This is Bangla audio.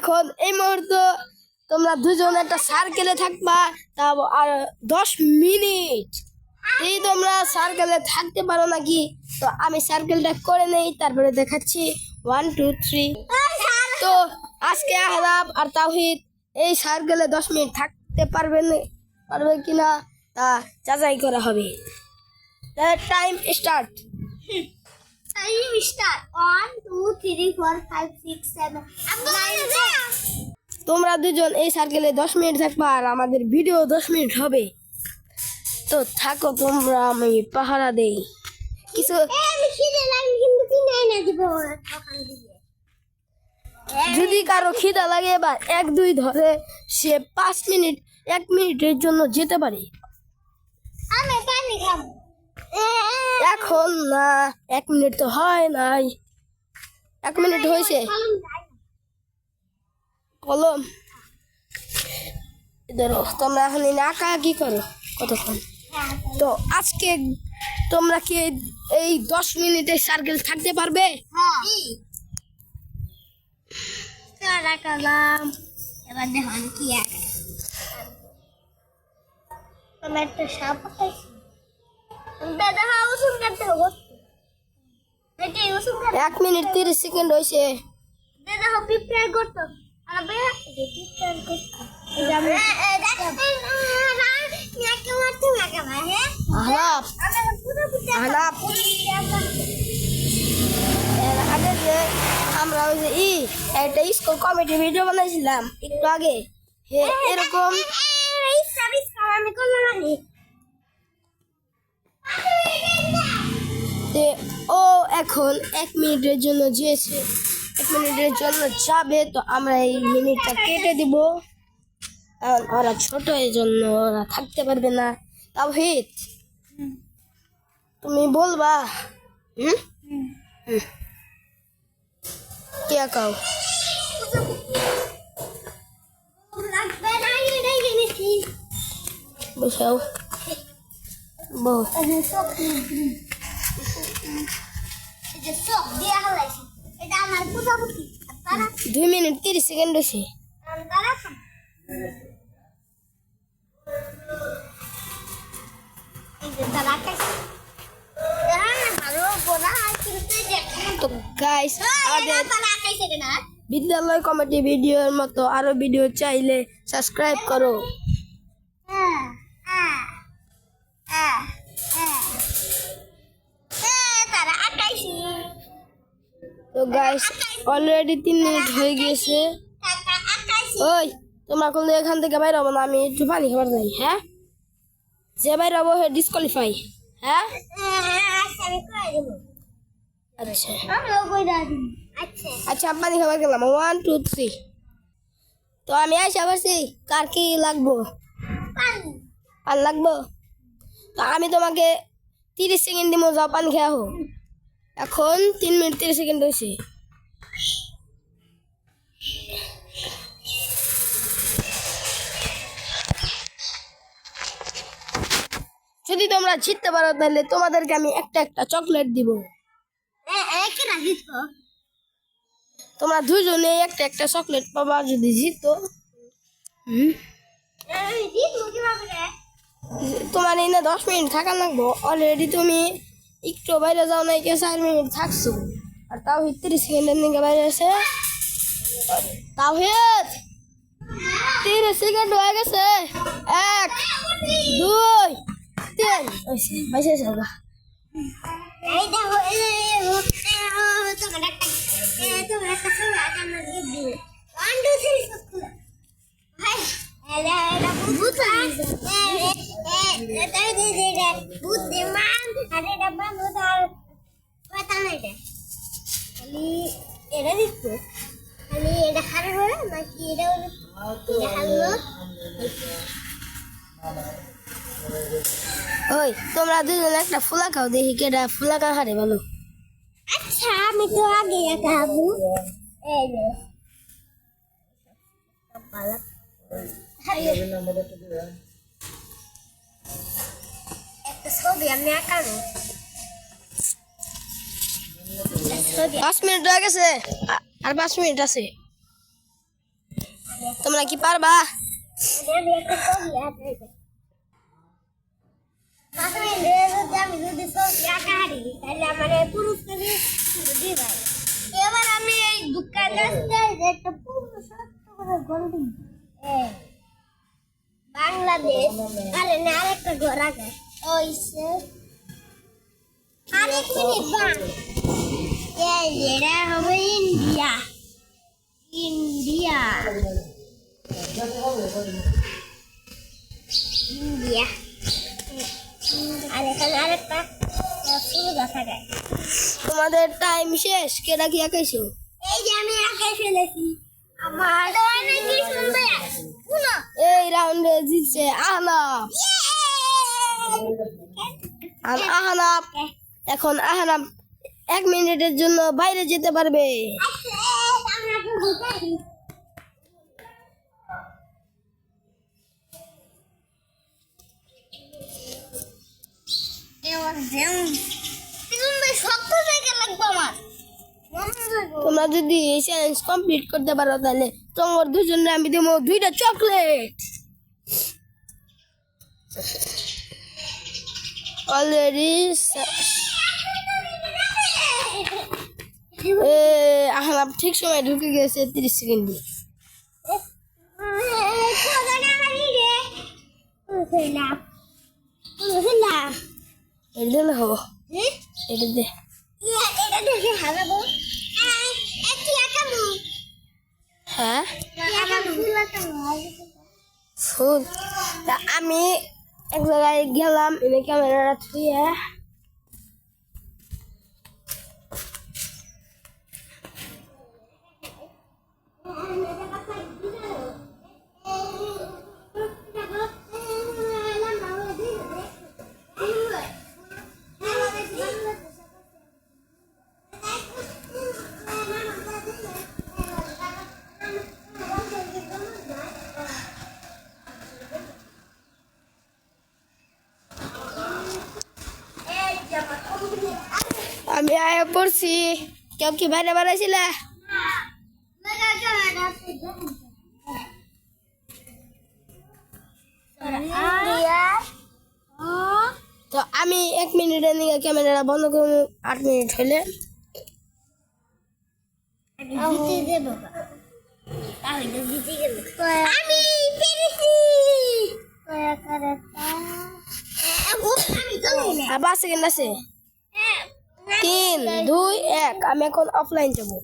এখন এই মুহূর্তে তোমরা দুজন একটা সার্কেলে থাকবা, তাও আর 10 মিনিট। এই তোমরা সার্কেলে থাকতে পারো নাকি? তো আমি সার্কেলটা করে নেই, তারপরে দেখাচ্ছি 1 2 3। তো আজকে আহলাব আর তাওহিদ এই সার্কেলে 10 মিনিট থাকতে পারবে কিনা তা যাচাই করা হবে। Time start. 1 2 3 4 5 6 7 9 তোমরা দুজন এই সার্কেলে 10 মিনিট থাকবা আর আমাদের ভিডিও 10 মিনিট হবে। তো থাকো তোমরা, আমি পাহারা দেই কিছু। যদি কারো খিদা লাগে বা 1 2 ধরে, সে 5 মিনিট 1 মিনিটের জন্য যেতে পারে। আমি পানি খাবো এখন না, 1 মিনিট তো হয় নাই। 1 মিনিট হয়েছে। কলম ধরো, তোমরা এখন আঁকা কি করো কতক্ষণ? তো আজকে তোমরা কি এই 10 মিনিটের সার্কেল থাকতে পারবে? কালাম এবার দেখুন কি আঁকা। আমার একটা সাপ পাইছি। দাদা উসুম কাটতে হবে। বেটি উসুম কাট। 1 মিনিট 30 সেকেন্ড হয়েছে। দাদা পিঁপড়া করতো। আর বে পিঁপড়া করতো। আহলাপ আহলাপ আগে যে আমরা ওই যে একটা স্কুল কমিটি ভিডিও বানাইছিলাম একটু আগে, এরকম আমি করলাম ও এখন 1 মিনিটের জন্য যেয়েছে, 1 মিনিটের জন্য যাবে। তো আমরা এই মিনিটটা কেটে দিব, কারণ ওরা ছোট, এই জন্য ওরা থাকতে পারবে না। তাওহিদ, তুমি বলবা কে আঁকাও? বসাও বউ। 2 মিনিট 30 সেকেন্ড হয়েছে। তো গাইস, আমাদের বিদ্যালয় কমিটি ভিডিওর মতো আরো ভিডিও চাইলে সাবস্ক্রাইব করো। তো গাইস, অলরেডি 3 মিনিট হয়ে গিয়েছে। ওই তোমরা কোন এখান থেকে বাইরে হবো না, আমি একটু পানি খাবার যাই। হ্যাঁ, যে বাইরে হবো হে ডিসকোয়ালিফাই। হ্যাঁ আচ্ছা আচ্ছা, পানি খাবার গেলাম। 1 2 3। তো আমি আসা পারছি, কার কি লাগবো? আর লাগবো? তো আমি তোমাকে 30 সেকেন্ড দিব, যাও পানি খেয়া হো। এখন 3 মিনিট 30 সেকেন্ড হয়েছে। যদি তোমরা জিততে পারো তাহলে তোমাদেরকে আমি একটা চকলেট দিব। তোমরা দুজনে একটা চকলেট পাবা যদি জিতো। তোমার এনে 10 মিনিট থাকা লাগবো। অলরেডি তুমি একটু বাইরে যাও নাই, 4 মিনিট থাকছো, আর তাও 30 সেকেন্ডের দিকে বাইরে আছে। তাও 30 সেকেন্ড হয়ে গেছে। 1 2 3 বাইসে যাবা। ওই তোমরা দুজন একটা ফুলা খাও, দেখি কেটা ফুলা খা হারে ভালো। আচ্ছা, আমি তো আগে খাবো। এই যে একটা ছবি আমি আঁকাবো। 5 মিনিট হয়ে গেছে, আর 5 মিনিট আছে। তোমরা কি পারবা? আমি একটা ছবি আঁকতে চাই। 5 মিনিটের মধ্যে আমি যদি ছবি আঁকা হারি তাহলে আমার পুরস্কার দিয়ে দেয়। এবার আমি এই দোকান আসতে একটা পুরো সত্য করে গন্ডি বাংলাদেশ আরে না আরেকটা ঘর আগে ওইসে আরেক মিনিট বাং এটা হবে ইন্ডিয়া ইন্ডিয়া ইন্ডিয়া আর এখানে আরেকটা ফুল দেখা যায়। তোমাদের টাইম শেষ। কেডা কি আঁকাইছো? এই যে আমি আঁকে ফেলেছি আমার অনেক কি সুন্দর শুনো এই রাউন্ডে জিতছে আহনাফ। আর আহনাফ এখন আহনাফ 1 মিনিটের জন্য বাইরে যেতে পারবে। তোমরা যদি এই চ্যালেঞ্জ কমপ্লিট করতে পারো তাহলে তোমার দুজনে আমি দেবো 2টা চকলেট। অলরেডি আহনাফ ঠিক সময় ঢুকে গেছে 30 সেকেন্ডে। এটা না হবো, এটা দে। হ্যাঁ ফুল। তা আমি এক জায়গায় গেলাম, এনে ক্যামেরাটা থুয়ে আমি আয়া পড়ছি। কেউ কি বাইরে বাড়াইছিল? তো আমি 1 মিনিটের নিয়ে ক্যামেরাটা বন্ধ করবো। 8 মিনিট হলে আর 5 সেকেন্ড আছে। 3, 2, 1 আমি এখন অফলাইন যাবো।